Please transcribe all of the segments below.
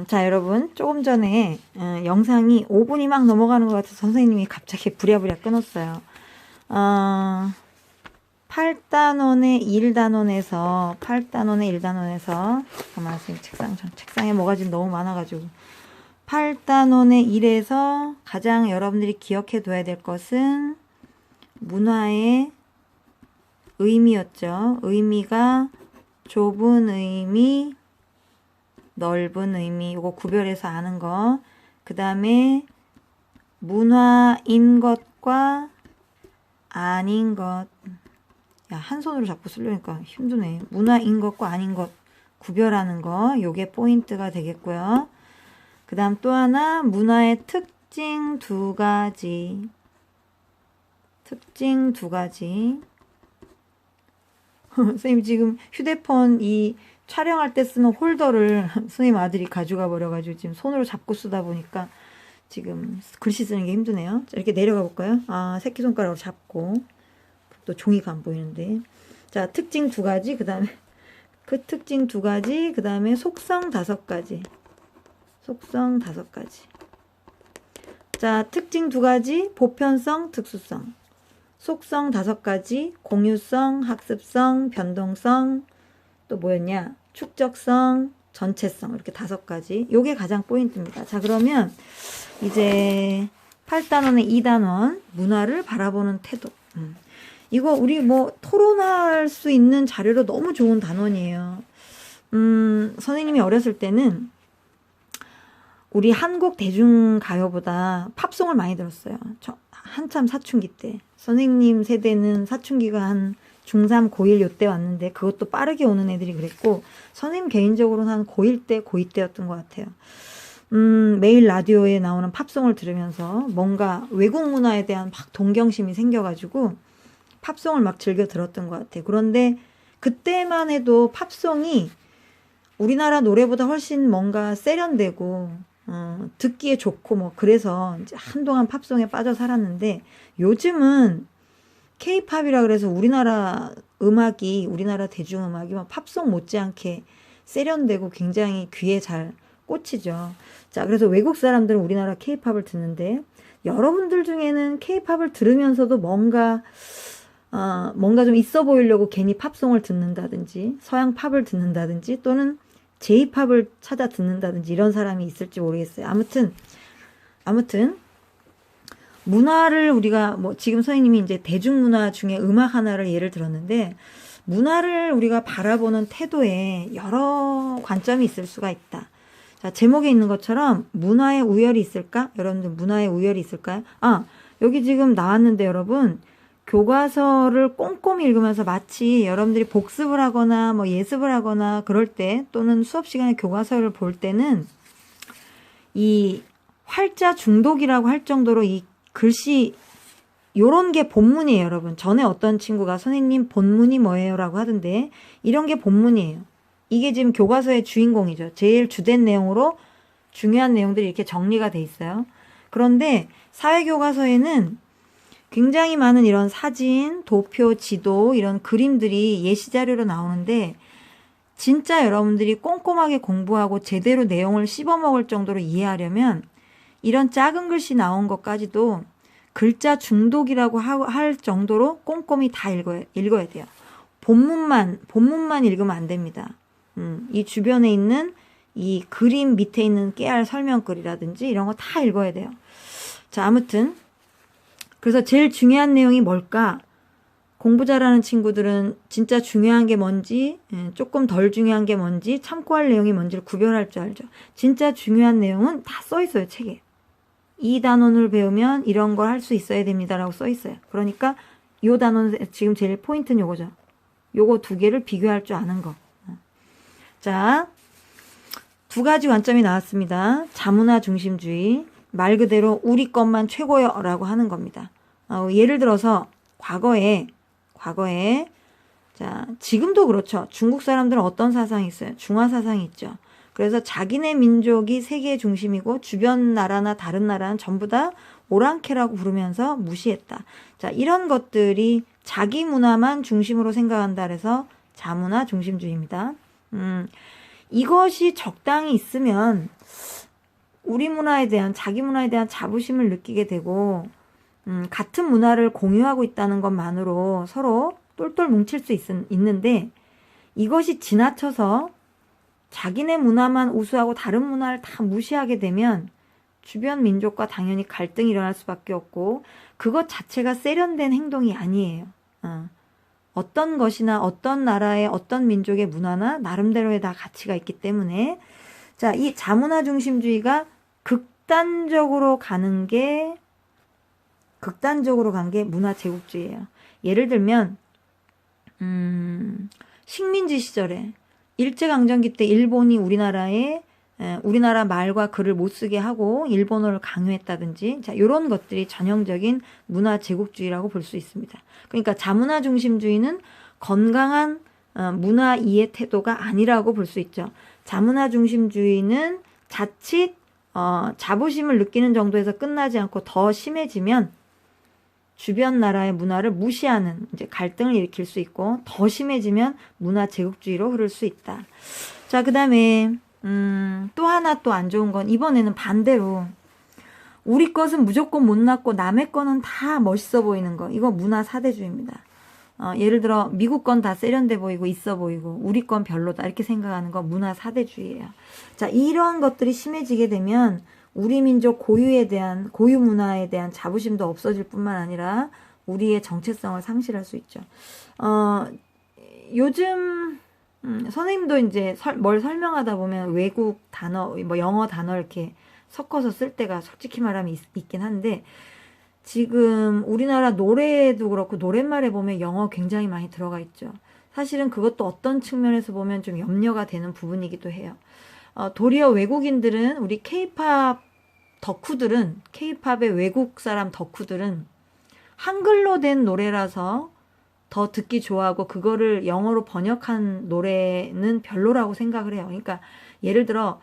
자, 여러분, 조금 전에 영상이 5분이 막 넘어가는 것 같아서 선생님이 갑자기 부랴부랴 끊었어요. 8단원의 1단원에서 잠깐만, 선생님 책상에 뭐가 지금 너무 많아가지고 8단원의 1에서 가장 여러분들이 기억해 둬야 될 것은 문화의 의미였죠. 의미가 좁은 의미, 넓은 의미, 요거 구별해서 아는 거. 그 다음에 문화인 것과 아닌 것. 야, 한 손으로 자꾸 쓰려니까 힘드네. 문화인 것과 아닌 것 구별하는 거. 요게 포인트가 되겠고요. 그 다음 또 하나, 문화의 특징 두 가지. 선생님 지금 휴대폰 이 촬영할 때 쓰는 홀더를 선생님 아들이 가져가 버려가지고 지금 손으로 잡고 쓰다 보니까 지금 글씨 쓰는 게 힘드네요. 자, 이렇게 내려가 볼까요? 새끼손가락으로 잡고. 또 종이가 안 보이는데. 자, 특징 두 가지, 그 다음에 속성 다섯 가지. 자, 특징 두 가지, 보편성, 특수성. 속성 다섯 가지, 공유성, 학습성, 변동성, 또 뭐였냐? 축적성, 전체성, 이렇게 다섯 가지. 요게 가장 포인트입니다. 자, 그러면 이제 8단원의 2단원, 문화를 바라보는 태도. 이거 우리 뭐 토론할 수 있는 자료로 너무 좋은 단원이에요. 선생님이 어렸을 때는 우리 한국 대중가요보다 팝송을 많이 들었어요. 한참 사춘기 때. 선생님 세대는 사춘기가 한 중3, 고1 요때 왔는데 그것도 빠르게 오는 애들이 그랬고 선생님 개인적으로는 한 고1 때, 고2 때였던 것 같아요. 매일 라디오에 나오는 팝송을 들으면서 뭔가 외국 문화에 대한 막 동경심이 생겨가지고 팝송을 막 즐겨 들었던 것 같아요. 그런데 그때만 해도 팝송이 우리나라 노래보다 훨씬 뭔가 세련되고 듣기에 좋고 뭐 그래서 이제 한동안 팝송에 빠져 살았는데 요즘은 K-팝이라 그래서 우리나라 대중음악이 막 팝송 못지않게 세련되고 굉장히 귀에 잘 꽂히죠. 자, 그래서 외국 사람들은 우리나라 K-팝을 듣는데 여러분들 중에는 K-팝을 들으면서도 뭔가 좀 있어 보이려고 괜히 팝송을 듣는다든지 서양 팝을 듣는다든지 또는 J-팝을 찾아 듣는다든지 이런 사람이 있을지 모르겠어요. 아무튼 문화를 우리가 뭐 지금 선생님이 이제 대중문화 중에 음악 하나를 예를 들었는데 문화를 우리가 바라보는 태도에 여러 관점이 있을 수가 있다. 자, 제목에 있는 것처럼 문화의 우열이 있을까? 여러분들 문화의 우열이 있을까요? 여기 지금 나왔는데 여러분 교과서를 꼼꼼히 읽으면서 마치 여러분들이 복습을 하거나 뭐 예습을 하거나 그럴 때 또는 수업 시간에 교과서를 볼 때는 이 활자 중독이라고 할 정도로 이 글씨 요런 게 본문이에요, 여러분. 전에 어떤 친구가 선생님 본문이 뭐예요? 라고 하던데 이런 게 본문이에요. 이게 지금 교과서의 주인공이죠. 제일 주된 내용으로 중요한 내용들이 이렇게 정리가 돼 있어요. 그런데 사회교과서에는 굉장히 많은 이런 사진, 도표, 지도 이런 그림들이 예시 자료로 나오는데 진짜 여러분들이 꼼꼼하게 공부하고 제대로 내용을 씹어먹을 정도로 이해하려면 이런 작은 글씨 나온 것까지도 글자 중독이라고 할 정도로 꼼꼼히 다 읽어야 돼요. 본문만 읽으면 안 됩니다. 이 주변에 있는 이 그림 밑에 있는 깨알 설명글이라든지 이런 거 다 읽어야 돼요. 자, 아무튼 그래서 제일 중요한 내용이 뭘까? 공부 잘하는 친구들은 진짜 중요한 게 뭔지, 조금 덜 중요한 게 뭔지, 참고할 내용이 뭔지를 구별할 줄 알죠. 진짜 중요한 내용은 다 써 있어요, 책에. 이 단원을 배우면 이런 걸 할 수 있어야 됩니다라고 써 있어요. 그러니까 요 단원 지금 제일 포인트는 요거죠. 요거 두 개를 비교할 줄 아는 거. 자, 두 가지 관점이 나왔습니다. 자문화 중심주의. 말 그대로 우리 것만 최고요 라고 하는 겁니다. 예를 들어서 과거에 자, 지금도 그렇죠. 중국 사람들은 어떤 사상이 있어요? 중화 사상이 있죠. 그래서 자기네 민족이 세계 중심이고 주변 나라나 다른 나라는 전부 다 오랑캐라고 부르면서 무시했다. 자, 이런 것들이 자기 문화만 중심으로 생각한다 그래서 자문화 중심주의입니다. 이것이 적당히 있으면 우리 문화에 대한, 자기 문화에 대한 자부심을 느끼게 되고, 같은 문화를 공유하고 있다는 것만으로 서로 똘똘 뭉칠 수 있는데, 이것이 지나쳐서 자기네 문화만 우수하고 다른 문화를 다 무시하게 되면 주변 민족과 당연히 갈등이 일어날 수밖에 없고, 그것 자체가 세련된 행동이 아니에요. 어떤 것이나 어떤 나라의 어떤 민족의 문화나 나름대로의 다 가치가 있기 때문에, 자, 이 자문화 중심주의가 극단적으로 간 게 문화 제국주의예요. 예를 들면 식민지 시절에 일제강점기 때 일본이 우리나라 말과 글을 못 쓰게 하고 일본어를 강요했다든지, 자, 이런 것들이 전형적인 문화 제국주의라고 볼 수 있습니다. 그러니까 자문화 중심주의는 건강한 문화 이해 태도가 아니라고 볼 수 있죠. 자문화 중심주의는 자칫 자부심을 느끼는 정도에서 끝나지 않고 더 심해지면 주변 나라의 문화를 무시하는 이제 갈등을 일으킬 수 있고, 더 심해지면 문화 제국주의로 흐를 수 있다. 자, 그 다음에 또 하나 또 안 좋은 건, 이번에는 반대로 우리 것은 무조건 못났고 남의 거는 다 멋있어 보이는 거, 이거 문화 사대주의입니다. 예를 들어 미국 건 다 세련돼 보이고 있어 보이고 우리 건 별로다, 이렇게 생각하는 거 문화 사대주의예요. 자, 이런 것들이 심해지게 되면 우리 민족 고유 문화에 대한 자부심도 없어질 뿐만 아니라 우리의 정체성을 상실할 수 있죠. 요즘 선생님도 이제 뭘 설명하다 보면 외국 단어, 뭐 영어 단어 이렇게 섞어서 쓸 때가 솔직히 말하면 있긴 한데, 지금 우리나라 노래도 그렇고 노랫말에 보면 영어 굉장히 많이 들어가 있죠. 사실은 그것도 어떤 측면에서 보면 좀 염려가 되는 부분이기도 해요. 도리어 외국인들은, 우리 케이팝 덕후들은, 케이팝의 외국 사람 덕후들은 한글로 된 노래라서 더 듣기 좋아하고, 그거를 영어로 번역한 노래는 별로라고 생각을 해요. 그러니까 예를 들어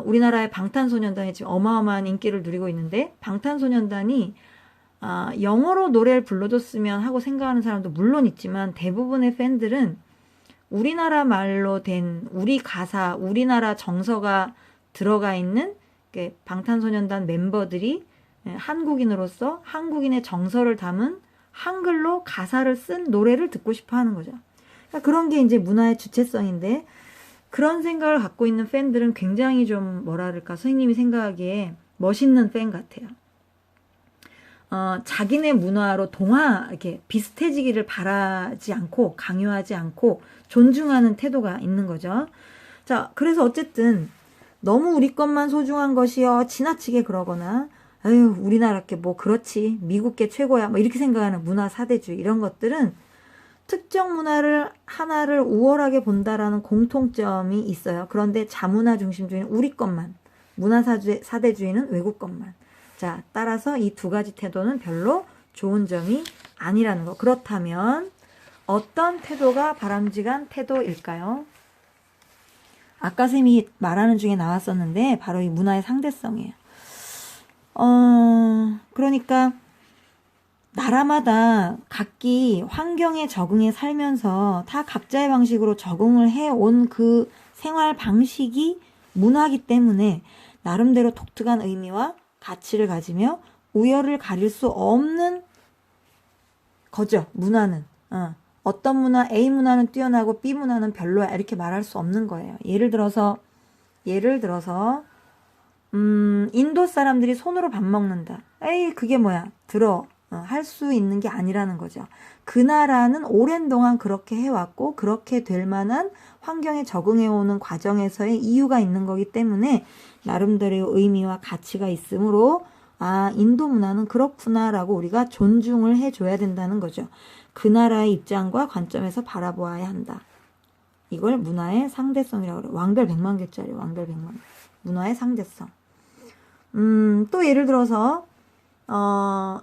우리나라의 방탄소년단이 지금 어마어마한 인기를 누리고 있는데, 방탄소년단이 영어로 노래를 불러줬으면 하고 생각하는 사람도 물론 있지만, 대부분의 팬들은 우리나라 말로 된 우리 가사, 우리나라 정서가 들어가 있는 방탄소년단 멤버들이 한국인으로서 한국인의 정서를 담은 한글로 가사를 쓴 노래를 듣고 싶어 하는 거죠. 그러니까 그런 게 이제 문화의 주체성인데, 그런 생각을 갖고 있는 팬들은 굉장히 좀 뭐랄까, 선생님이 생각하기에 멋있는 팬 같아요. 자기네 문화로 이렇게 비슷해지기를 바라지 않고, 강요하지 않고 존중하는 태도가 있는 거죠. 자, 그래서 어쨌든 너무 우리 것만 소중한 것이요, 지나치게 그러거나, 아유, 우리나라 게 뭐 그렇지, 미국 게 최고야, 뭐 이렇게 생각하는 문화 사대주의, 이런 것들은 특정 문화를 하나를 우월하게 본다라는 공통점이 있어요. 그런데 자문화 중심주의는 우리 것만, 문화 사대주의는 외국 것만. 자, 따라서 이 두 가지 태도는 별로 좋은 점이 아니라는 거. 그렇다면 어떤 태도가 바람직한 태도일까요? 아까 쌤이 말하는 중에 나왔었는데 바로 이 문화의 상대성이에요. 그러니까 나라마다 각기 환경에 적응해 살면서 다 각자의 방식으로 적응을 해온 그 생활 방식이 문화이기 때문에 나름대로 독특한 의미와 가치를 가지며 우열을 가릴 수 없는 거죠, 문화는. 어떤 문화, A 문화는 뛰어나고 B 문화는 별로야, 이렇게 말할 수 없는 거예요. 예를 들어서 인도 사람들이 손으로 밥 먹는다. 에이, 그게 뭐야, 할 수 있는 게 아니라는 거죠. 그 나라는 오랜 동안 그렇게 해왔고, 그렇게 될 만한 환경에 적응해오는 과정에서의 이유가 있는 거기 때문에 나름대로의 의미와 가치가 있으므로, 인도 문화는 그렇구나라고 우리가 존중을 해줘야 된다는 거죠. 그 나라의 입장과 관점에서 바라보아야 한다. 이걸 문화의 상대성이라고 그래요. 왕별 100만 개짜리, 왕별 100만 개. 문화의 상대성. 또 예를 들어서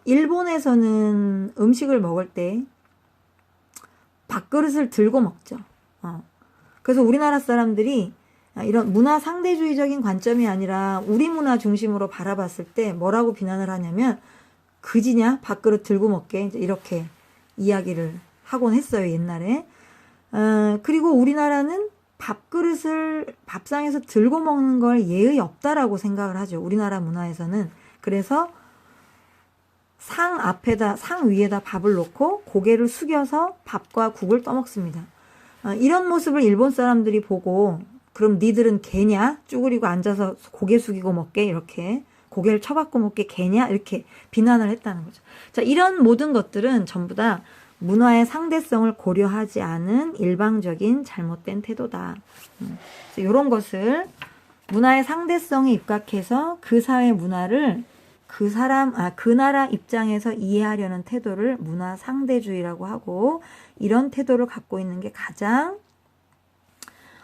일본에서는 음식을 먹을 때 밥그릇을 들고 먹죠. 그래서 우리나라 사람들이 이런 문화 상대주의적인 관점이 아니라 우리 문화 중심으로 바라봤을 때 뭐라고 비난을 하냐면, 그지냐, 밥그릇 들고 먹게, 이제 이렇게 이야기를 하곤 했어요, 옛날에. 그리고 우리나라는 밥그릇을 밥상에서 들고 먹는 걸 예의 없다라고 생각을 하죠. 우리나라 문화에서는. 그래서 상 위에다 밥을 놓고 고개를 숙여서 밥과 국을 떠먹습니다. 이런 모습을 일본 사람들이 보고 그럼 니들은 개냐? 쭈그리고 앉아서 고개 숙이고 먹게? 이렇게 고개를 쳐박고 먹게 개냐? 이렇게 비난을 했다는 거죠. 자, 이런 모든 것들은 전부 다 문화의 상대성을 고려하지 않은 일방적인 잘못된 태도다. 이런 것을 문화의 상대성에 입각해서 그 사회 문화를 그 나라 입장에서 이해하려는 태도를 문화 상대주의라고 하고, 이런 태도를 갖고 있는 게 가장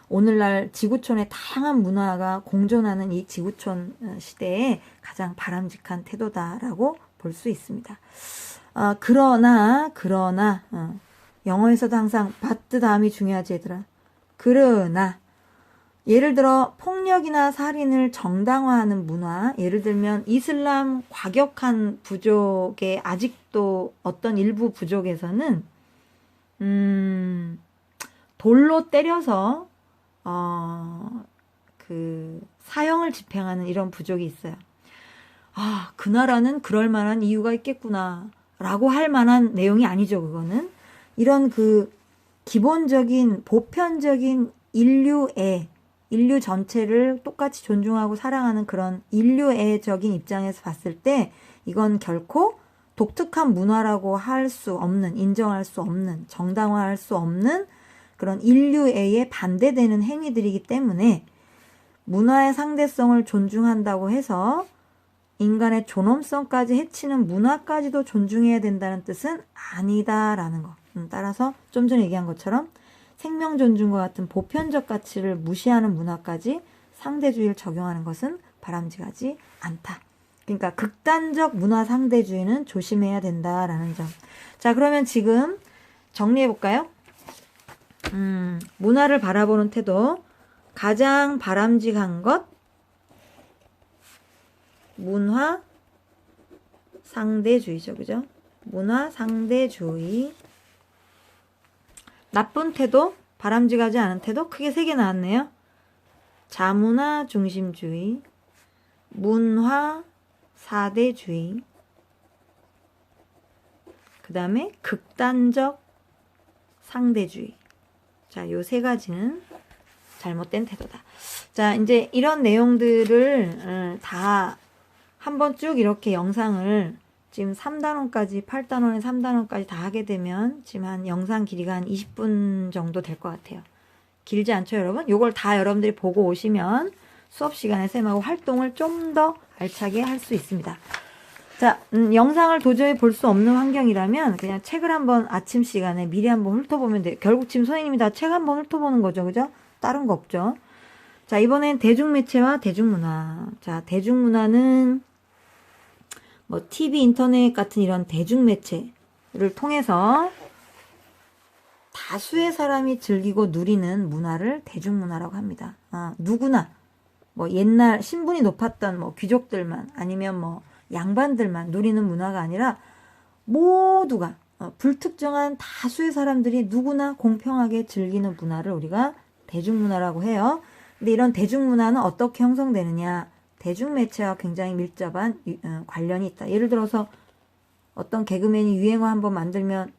오늘날 지구촌의 다양한 문화가 공존하는 이 지구촌 시대에 가장 바람직한 태도다라고 볼 수 있습니다. 그러나 영어에서도 항상 but 다음이 중요하지 얘들아. 그러나 예를 들어 폭력이나 살인을 정당화하는 문화, 예를 들면 이슬람 과격한 부족의 아직도 어떤 일부 부족에서는 돌로 때려서 그 사형을 집행하는 이런 부족이 있어요. 그 나라는 그럴 만한 이유가 있겠구나 라고 할 만한 내용이 아니죠. 그거는 이런 그 기본적인 보편적인 인류 전체를 똑같이 존중하고 사랑하는 그런 인류애적인 입장에서 봤을 때 이건 결코 독특한 문화라고 할 수 없는, 인정할 수 없는, 정당화할 수 없는 그런 인류애에 반대되는 행위들이기 때문에 문화의 상대성을 존중한다고 해서 인간의 존엄성까지 해치는 문화까지도 존중해야 된다는 뜻은 아니다라는 거. 따라서 좀 전에 얘기한 것처럼 생명 존중과 같은 보편적 가치를 무시하는 문화까지 상대주의를 적용하는 것은 바람직하지 않다. 그러니까 극단적 문화 상대주의는 조심해야 된다라는 점. 자, 그러면 지금 정리해 볼까요? 문화를 바라보는 태도, 가장 바람직한 것, 문화 상대주의죠. 그죠? 문화 상대주의. 나쁜 태도, 바람직하지 않은 태도, 크게 3개 나왔네요. 자문화 중심주의, 문화 사대주의, 그 다음에 극단적 상대주의. 자, 요 3가지는 잘못된 태도다. 자, 이제 이런 내용들을 다 한번 쭉 이렇게 영상을 지금 3단원까지 8단원에 3단원까지 다 하게 되면 지금 한 영상 길이가 한 20분 정도 될 것 같아요. 길지 않죠, 여러분? 요걸 다 여러분들이 보고 오시면 수업 시간에 쌤하고 활동을 좀 더 알차게 할 수 있습니다. 자, 영상을 도저히 볼 수 없는 환경이라면 그냥 책을 한번 아침 시간에 미리 한번 훑어보면 돼요. 결국 지금 선생님이 다 책 한번 훑어보는 거죠, 그죠? 다른 거 없죠. 자, 이번엔 대중매체와 대중문화. 자, 대중문화는 뭐 TV, 인터넷 같은 이런 대중매체를 통해서 다수의 사람이 즐기고 누리는 문화를 대중문화라고 합니다. 누구나 뭐 옛날 신분이 높았던 뭐 귀족들만 아니면 뭐 양반들만 누리는 문화가 아니라 모두가 불특정한 다수의 사람들이 누구나 공평하게 즐기는 문화를 우리가 대중문화라고 해요. 근데 이런 대중문화는 어떻게 형성되느냐? 대중매체와 굉장히 밀접한 관련이 있다. 예를 들어서 어떤 개그맨이 유행어 한번 만들면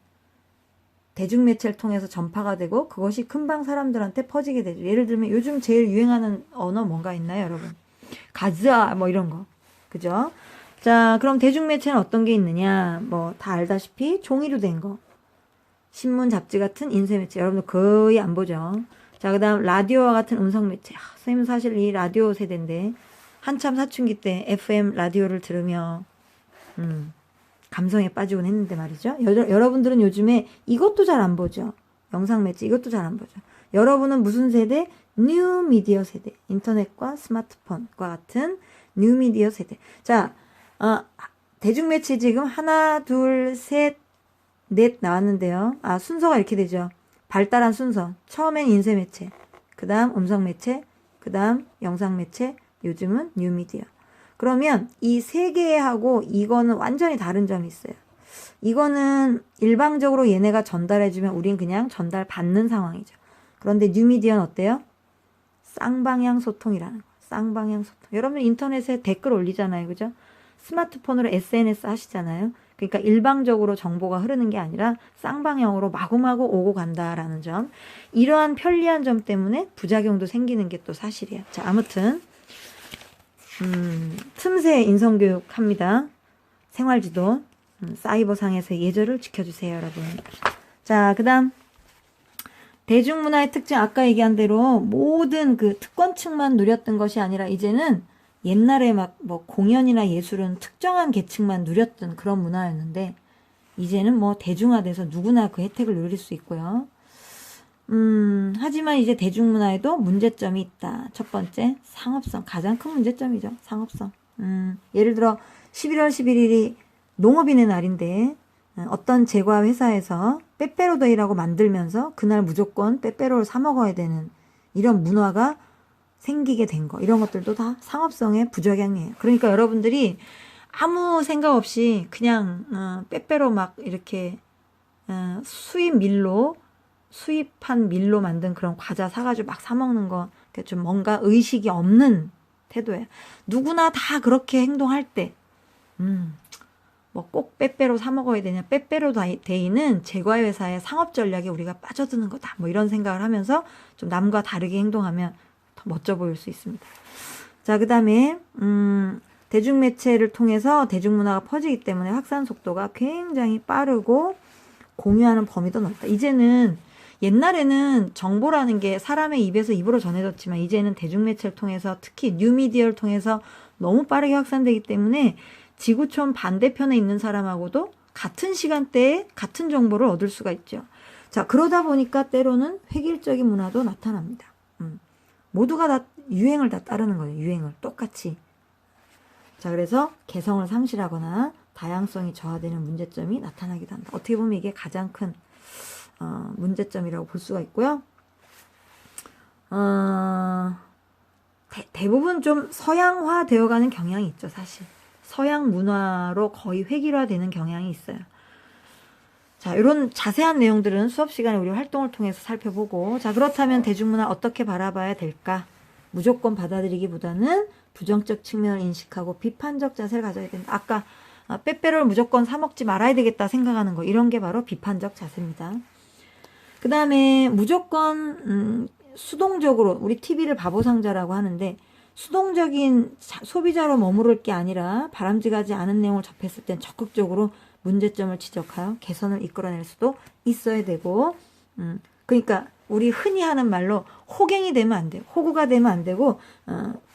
대중매체를 통해서 전파가 되고 그것이 금방 사람들한테 퍼지게 되죠. 예를 들면 요즘 제일 유행하는 언어 뭔가 있나요, 여러분? 가즈아 뭐 이런 거. 그죠? 자, 그럼 대중매체는 어떤 게 있느냐? 뭐 다 알다시피 종이로 된 거. 신문, 잡지 같은 인쇄매체. 여러분들 거의 안 보죠. 자, 그 다음 라디오와 같은 음성매체. 선생님은 사실 이 라디오 세대인데 한참 사춘기 때 FM 라디오를 들으며 감성에 빠지곤 했는데 말이죠. 여러분들은 요즘에 이것도 잘 안 보죠. 영상 매체 이것도 잘 안 보죠. 여러분은 무슨 세대? 뉴 미디어 세대. 인터넷과 스마트폰과 같은 뉴 미디어 세대. 자, 대중매체 지금 하나, 둘, 셋, 넷 나왔는데요. 순서가 이렇게 되죠. 발달한 순서. 처음엔 인쇄매체, 그 다음 음성매체, 그 다음 영상매체, 요즘은 뉴미디어. 그러면 이 3개하고 이거는 완전히 다른 점이 있어요. 이거는 일방적으로 얘네가 전달해주면 우린 그냥 전달받는 상황이죠. 그런데 뉴미디어는 어때요? 쌍방향 소통이라는 거. 쌍방향 소통. 여러분 인터넷에 댓글 올리잖아요. 그죠? 스마트폰으로 SNS 하시잖아요. 그러니까 일방적으로 정보가 흐르는 게 아니라 쌍방향으로 마구마구 오고 간다라는 점. 이러한 편리한 점 때문에 부작용도 생기는 게 또 사실이에요. 자, 아무튼 틈새 인성교육 합니다. 생활지도. 사이버상에서의 예절을 지켜주세요, 여러분. 자, 그 다음 대중문화의 특징, 아까 얘기한 대로 모든 그 특권층만 누렸던 것이 아니라 이제는 옛날에 막 뭐 공연이나 예술은 특정한 계층만 누렸던 그런 문화였는데 이제는 뭐 대중화돼서 누구나 그 혜택을 누릴 수 있고요. 하지만 이제 대중문화에도 문제점이 있다. 첫 번째, 상업성. 가장 큰 문제점이죠. 상업성. 예를 들어 11월 11일이 농업인의 날인데 어떤 제과 회사에서 빼빼로데이라고 만들면서 그날 무조건 빼빼로를 사 먹어야 되는 이런 문화가 생기게 된 거. 이런 것들도 다 상업성의 부작용이에요. 그러니까 여러분들이 아무 생각 없이 그냥 빼빼로 막 이렇게 수입한 밀로 만든 그런 과자 사가지고 막 사 먹는 거 좀 뭔가 의식이 없는 태도예요. 누구나 다 그렇게 행동할 때 뭐 꼭 빼빼로 사 먹어야 되냐. 빼빼로 데이는 제과회사의 상업 전략에 우리가 빠져드는 거다. 뭐 이런 생각을 하면서 좀 남과 다르게 행동하면 더 멋져 보일 수 있습니다. 자, 그 다음에 대중매체를 통해서 대중문화가 퍼지기 때문에 확산 속도가 굉장히 빠르고 공유하는 범위도 넓다. 이제는 옛날에는 정보라는 게 사람의 입에서 입으로 전해졌지만 이제는 대중매체를 통해서 특히 뉴미디어를 통해서 너무 빠르게 확산되기 때문에 지구촌 반대편에 있는 사람하고도 같은 시간대에 같은 정보를 얻을 수가 있죠. 자, 그러다 보니까 때로는 획일적인 문화도 나타납니다. 모두가 다 유행을 다 따르는 거예요. 유행을 똑같이. 자, 그래서 개성을 상실하거나 다양성이 저하되는 문제점이 나타나기도 한다. 어떻게 보면 이게 가장 큰 문제점이라고 볼 수가 있고요. 대부분 좀 서양화 되어가는 경향이 있죠, 사실. 서양 문화로 거의 획일화되는 경향이 있어요. 자, 이런 자세한 내용들은 수업 시간에 우리 활동을 통해서 살펴보고, 자, 그렇다면 대중문화 어떻게 바라봐야 될까? 무조건 받아들이기보다는 부정적 측면을 인식하고 비판적 자세를 가져야 된다. 아까 빼빼로를 무조건 사 먹지 말아야 되겠다 생각하는 거, 이런 게 바로 비판적 자세입니다. 그 다음에 무조건 수동적으로, 우리 TV를 바보상자라고 하는데 수동적인 소비자로 머무를 게 아니라 바람직하지 않은 내용을 접했을 땐 적극적으로 문제점을 지적하여 개선을 이끌어낼 수도 있어야 되고, 그러니까 우리 흔히 하는 말로 호갱이 되면 안 돼요. 호구가 되면 안 되고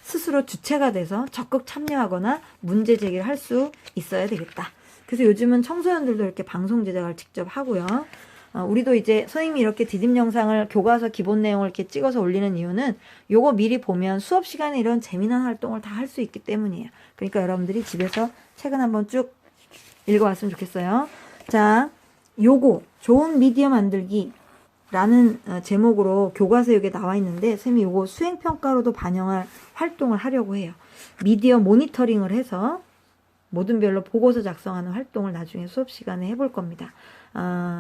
스스로 주체가 돼서 적극 참여하거나 문제 제기를 할 수 있어야 되겠다. 그래서 요즘은 청소년들도 이렇게 방송 제작을 직접 하고요. 우리도 이제 선생님이 이렇게 디딤 영상을 교과서 기본 내용을 이렇게 찍어서 올리는 이유는 요거 미리 보면 수업 시간에 이런 재미난 활동을 다 할 수 있기 때문이에요. 그러니까 여러분들이 집에서 책은 한번 쭉 읽어왔으면 좋겠어요. 자, 요거 좋은 미디어 만들기 라는 제목으로 교과서에 여기 나와 있는데 선생님이 요거 수행평가로도 반영할 활동을 하려고 해요. 미디어 모니터링을 해서 모든 별로 보고서 작성하는 활동을 나중에 수업 시간에 해볼 겁니다.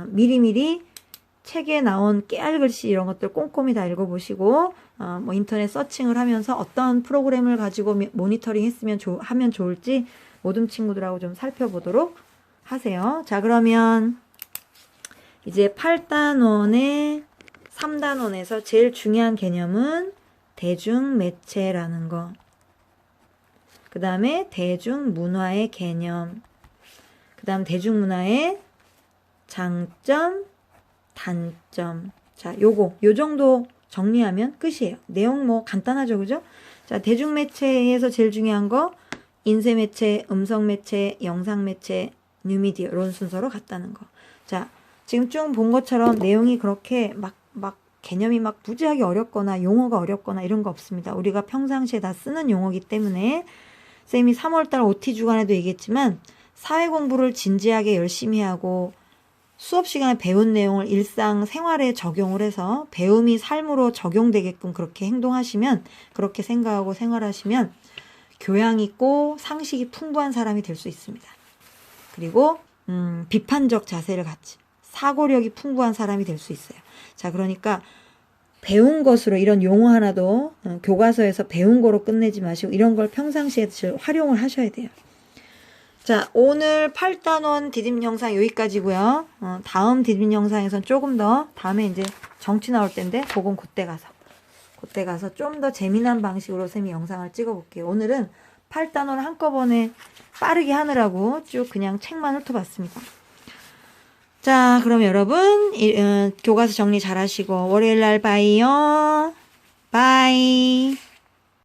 미리미리 책에 나온 깨알글씨 이런 것들 꼼꼼히 다 읽어보시고 뭐 인터넷 서칭을 하면서 어떤 프로그램을 가지고 모니터링 했으면 하면 좋을지 모든 친구들하고 좀 살펴보도록 하세요. 자, 그러면 이제 8단원의 3단원에서 제일 중요한 개념은 대중매체라는 거. 그 다음에 대중문화의 개념. 그 다음 대중문화의 장점, 단점. 자, 요 정도 정리하면 끝이에요. 내용 뭐 간단하죠, 그죠? 자, 대중매체에서 제일 중요한 거, 인쇄매체, 음성매체, 영상매체, 뉴미디어, 이런 순서로 갔다는 거. 자, 지금 쭉 본 것처럼 내용이 그렇게 막 개념이 막 무지하게 어렵거나 용어가 어렵거나 이런 거 없습니다. 우리가 평상시에 다 쓰는 용어이기 때문에 쌤이 3월달 OT 주간에도 얘기했지만 사회 공부를 진지하게 열심히 하고 수업 시간에 배운 내용을 일상 생활에 적용을 해서 배움이 삶으로 적용되게끔 그렇게 행동하시면, 그렇게 생각하고 생활하시면 교양 있고 상식이 풍부한 사람이 될 수 있습니다. 그리고 비판적 자세를 갖지, 사고력이 풍부한 사람이 될 수 있어요. 자, 그러니까 배운 것으로 이런 용어 하나도 교과서에서 배운 거로 끝내지 마시고 이런 걸 평상시에 활용을 하셔야 돼요. 자, 오늘 8단원 디딤 영상 여기까지고요. 다음 디딤 영상에선 조금 더 다음에 이제 정치 나올 텐데 그건 그때 가서 좀 더 재미난 방식으로 쌤이 영상을 찍어 볼게요. 오늘은 8단원 한꺼번에 빠르게 하느라고 쭉 그냥 책만 훑어봤습니다. 자, 그럼 여러분 교과서 정리 잘 하시고 월요일 날 봐요. 바이.